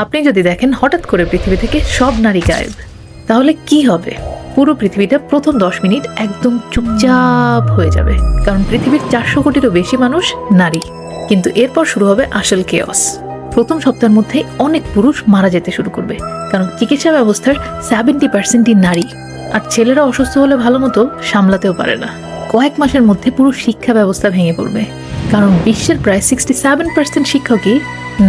আপনি যদি দেখেন হঠাৎ করে পৃথিবী থেকে সব নারী গায়েব, তাহলে কি হবে? পুরো পৃথিবীটা প্রথম 10 মিনিট একদম চুপচাপ হয়ে যাবে, কারণ পৃথিবীর 400 কোটিরও বেশি মানুষ নারী। কিন্তু এরপর শুরু হবে আসল কেওস। প্রথম সপ্তাহের মধ্যেই অনেক পুরুষ মারা যেতে শুরু করবে, কারণ চিকিৎসা ব্যবস্থার 70% নারী। আর ছেলেরা অসুস্থ হলে ভালো মতো সামলাতেও পারে না। কয়েক মাসের মধ্যে পুরো শিক্ষা ব্যবস্থা ভেঙে পড়বে, কারণ বিশ্বের প্রায় 67% শিক্ষকই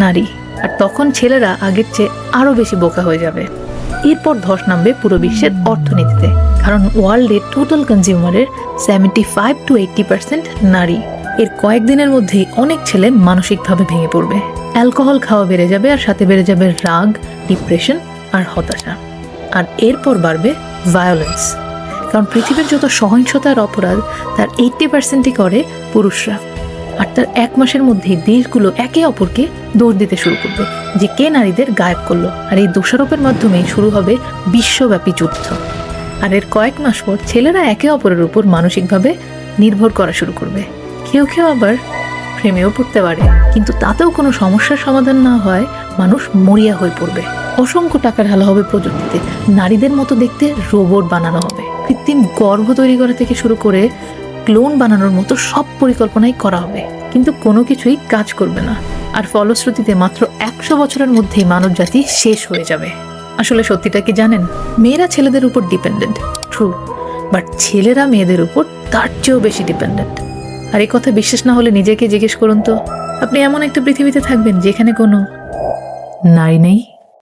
নারী। আর তখন ছেলেরা আগের চেয়ে আরো বেশি বোকা হয়ে যাবে। এরপর ধস নামবে পুরো বিশ্বের অর্থনীতিতে, কারণ ওয়ার্ল্ডের টোটাল কনজিউমারের 75-80% নারী। এর কয়েকদিনের মধ্যেই অনেক ছেলে মানসিকভাবে ভেঙে পড়বে। অ্যালকোহল খাওয়া বেড়ে যাবে, আর সাথে বেড়ে যাবে রাগ, ডিপ্রেশন আর হতাশা। আর এরপর বাড়বে ভায়োলেন্স, কারণ পৃথিবীর যত সহিংসতার অপরাধ তার 80%ই করে পুরুষরা। আর তার 1 মাসের মধ্যেই দেশগুলো একে অপরকে দোষ দিতে শুরু করবে যে কে নারীদের গায়েব করলো। আর এই দোষারোপের মাধ্যমেই শুরু হবে বিশ্বব্যাপী যুদ্ধ। আর এর কয়েক মাস পর ছেলেরা একে অপরের উপর মানসিকভাবে নির্ভর করা শুরু করবে। কেউ কেউ আবার প্রেমেও পড়তে পারে, কিন্তু তাতেও কোনো সমস্যার সমাধান না হয় মানুষ মরিয়া হয়ে পড়বে। অসংখ্য টাকা ঢালা হবে প্রযুক্তিতে, নারীদের মতো দেখতে রোবট বানানো হবে, কৃত্রিম গর্ভ তৈরি করা থেকে শুরু করে ক্লোন বানানোর মতো সব পরিকল্পনাই করা হবে, কিন্তু কোনো কিছুই কাজ করবে না। আর ফলশ্রুতিতে মাত্র 100 বছরের মধ্যেই মানব জাতি শেষ হয়ে যাবে। আসলে সত্যিটা কি জানেন? মেয়েরা ছেলেদের উপর ডিপেন্ডেন্ট, ট্রু, বাট ছেলেরা মেয়েদের উপর তার চেয়েও বেশি ডিপেন্ডেন্ট। আর এই কথা বিশ্বাস না হলে নিজেকে জিজ্ঞেস করুন তো, আপনি এমন একটা পৃথিবীতে থাকবেন যেখানে কোনো নারী নেই?